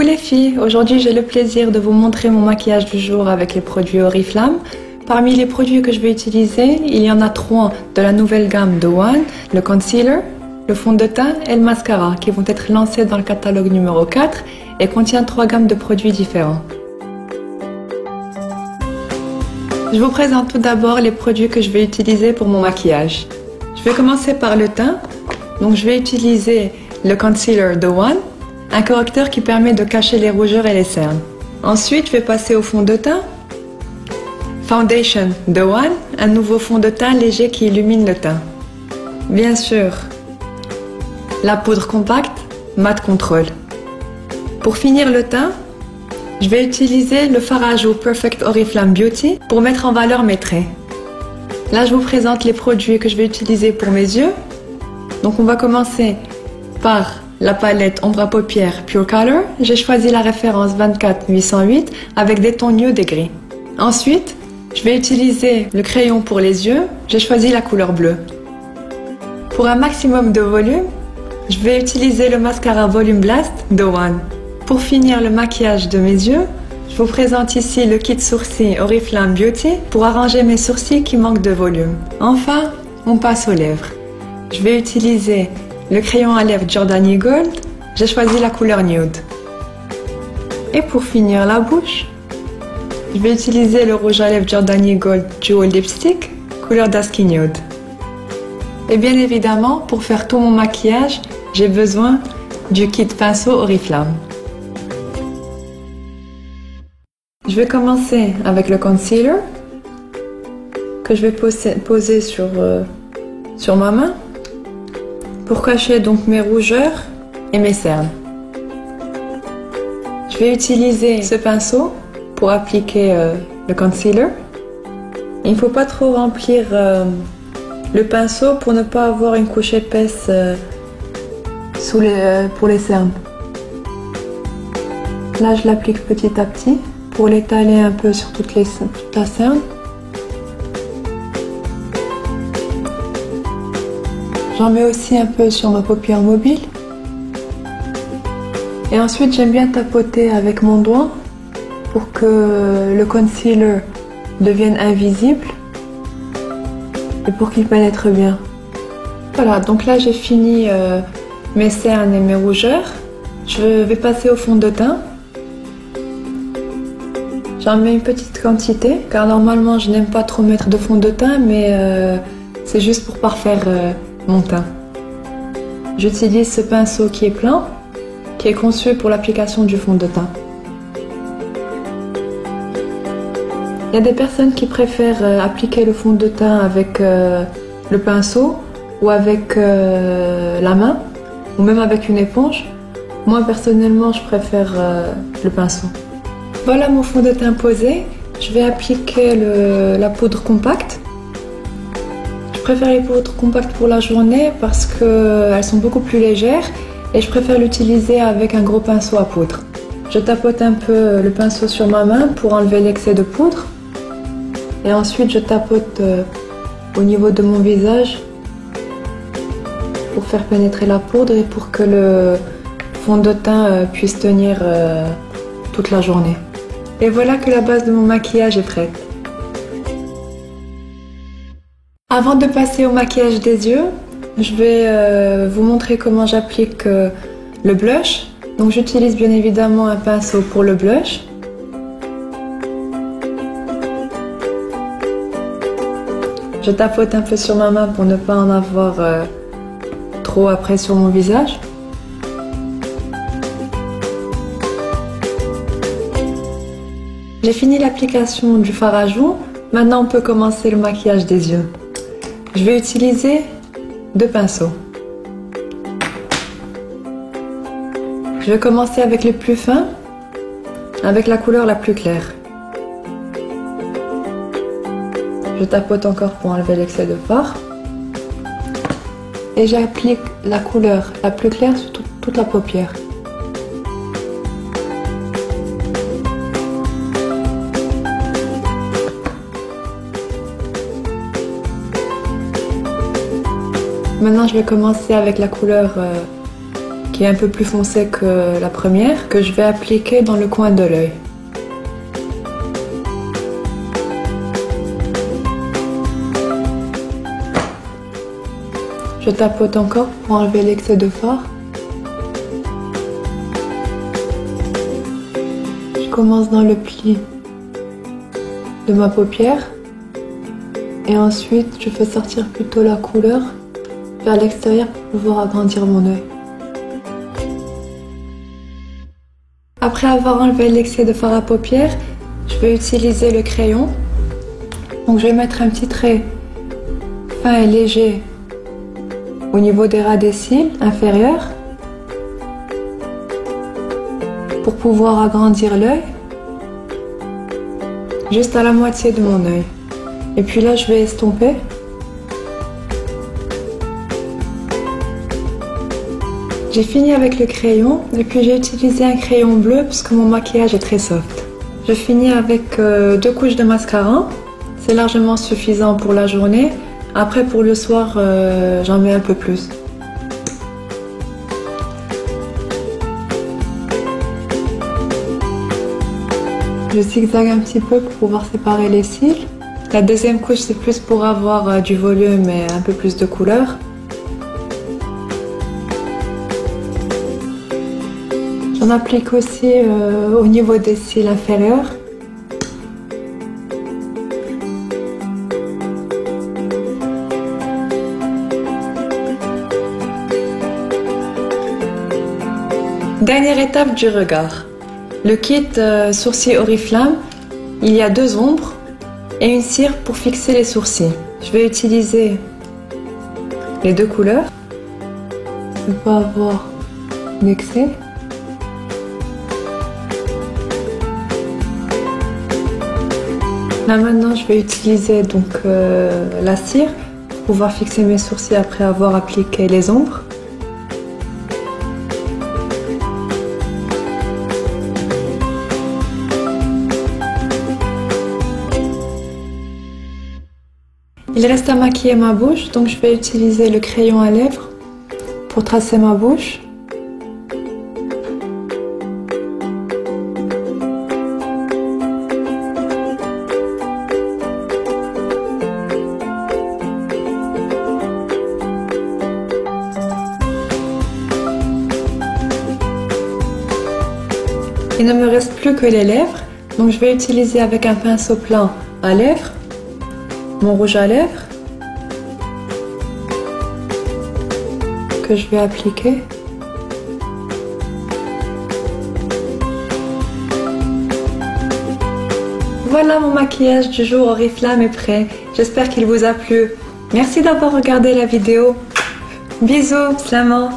les filles, aujourd'hui j'ai le plaisir de vous montrer mon maquillage du jour avec les produits Oriflamme. Parmi les produits que je vais utiliser, il y en a 3 de la nouvelle gamme de One, le concealer, le fond de teint et le mascara qui vont être lancés dans le catalogue numéro 4 et contient 3 gammes de produits différents. Je vous présente tout d'abord les produits que je vais utiliser pour mon maquillage. Je vais commencer par le teint. Donc je vais utiliser le concealer de One, un correcteur qui permet de cacher les rougeurs et les cernes. Ensuite, je vais passer au fond de teint. Foundation de One, un nouveau fond de teint léger qui illumine le teint. Bien sûr, la poudre compacte Matte Control. Pour finir le teint, je vais utiliser le fard à joues Perfect Oriflamme Beauty pour mettre en valeur mes traits. Là, je vous présente les produits que je vais utiliser pour mes yeux. Donc, on va commencer par la palette ombre à paupières Pure Color. J'ai choisi la référence 24808 avec des tons nude et gris. Ensuite, je vais utiliser le crayon pour les yeux. J'ai choisi la couleur bleue. Pour un maximum de volume, je vais utiliser le mascara Volume Blast de One. Pour finir le maquillage de mes yeux, je vous présente ici le kit sourcils Oriflamme Beauty pour arranger mes sourcils qui manquent de volume. Enfin, on passe aux lèvres. Je vais utiliser le crayon à lèvres Giordani Gold. J'ai choisi la couleur nude. Et pour finir la bouche, je vais utiliser le rouge à lèvres Giordani Gold Dual Lipstick, couleur Dusky Nude. Et bien évidemment, pour faire tout mon maquillage, j'ai besoin du kit pinceau Oriflamme. Je vais commencer avec le concealer que je vais poser sur ma main pour cacher donc mes rougeurs et mes cernes. Je vais utiliser ce pinceau pour appliquer le concealer. Il ne faut pas trop remplir le pinceau pour ne pas avoir une couche épaisse pour les cernes. Là, je l'applique petit à petit pour l'étaler un peu sur toute la cerne. J'en mets aussi un peu sur ma paupière mobile. Et ensuite, j'aime bien tapoter avec mon doigt pour que le concealer devienne invisible et pour qu'il pénètre bien. Voilà, donc là j'ai fini mes cernes et mes rougeurs. Je vais passer au fond de teint. J'en mets une petite quantité car normalement je n'aime pas trop mettre de fond de teint, mais c'est juste pour parfaire mon teint. J'utilise ce pinceau qui est plein, qui est conçu pour l'application du fond de teint. Il y a des personnes qui préfèrent appliquer le fond de teint avec le pinceau ou avec la main ou même avec une éponge. Moi personnellement je préfère le pinceau. Voilà mon fond de teint posé. Je vais appliquer la poudre compacte. Je préfère les poudres compactes pour la journée parce qu'elles sont beaucoup plus légères et je préfère l'utiliser avec un gros pinceau à poudre. Je tapote un peu le pinceau sur ma main pour enlever l'excès de poudre. Et ensuite je tapote au niveau de mon visage pour faire pénétrer la poudre et pour que le fond de teint puisse tenir toute la journée. Et voilà que la base de mon maquillage est prête. Avant de passer au maquillage des yeux, je vais vous montrer comment j'applique le blush. Donc j'utilise bien évidemment un pinceau pour le blush. Je tapote un peu sur ma main pour ne pas en avoir trop après sur mon visage. J'ai fini l'application du fard à joues. Maintenant on peut commencer le maquillage des yeux. Je vais utiliser 2 pinceaux. Je vais commencer avec le plus fin, avec la couleur la plus claire. Je tapote encore pour enlever l'excès de fard. Et j'applique la couleur la plus claire sur toute la paupière. Maintenant, je vais commencer avec la couleur qui est un peu plus foncé que la première, que je vais appliquer dans le coin de l'œil. Je tapote encore pour enlever l'excès de fard. Je commence dans le pli de ma paupière et ensuite je fais sortir plutôt la couleur vers l'extérieur pour pouvoir agrandir mon œil. Après avoir enlevé l'excès de fard à paupières, je vais utiliser le crayon. Donc je vais mettre un petit trait fin et léger au niveau des ras des cils inférieurs pour pouvoir agrandir l'œil juste à la moitié de mon œil. Et puis là, je vais estomper. J'ai fini avec le crayon et puis j'ai utilisé un crayon bleu parce que mon maquillage est très soft. Je finis avec 2 couches de mascara. C'est largement suffisant pour la journée. Après, pour le soir, j'en mets un peu plus. Je zigzague un petit peu pour pouvoir séparer les cils. La deuxième couche, c'est plus pour avoir du volume et un peu plus de couleur. J'en applique aussi au niveau des cils inférieurs. Dernière étape du regard. Le kit sourcils Oriflamme, il y a 2 ombres et une cire pour fixer les sourcils. Je vais utiliser les 2 couleurs. Je ne veux pas avoir d'excès. Là maintenant, je vais utiliser donc la cire pour pouvoir fixer mes sourcils après avoir appliqué les ombres. Il reste à maquiller ma bouche, donc je vais utiliser le crayon à lèvres pour tracer ma bouche. Il ne me reste plus que les lèvres, donc je vais utiliser avec un pinceau plat à lèvres mon rouge à lèvres que je vais appliquer. Voilà, mon maquillage du jour Oriflamme est prêt. J'espère qu'il vous a plu. Merci d'avoir regardé la vidéo. Bisous, Slaman.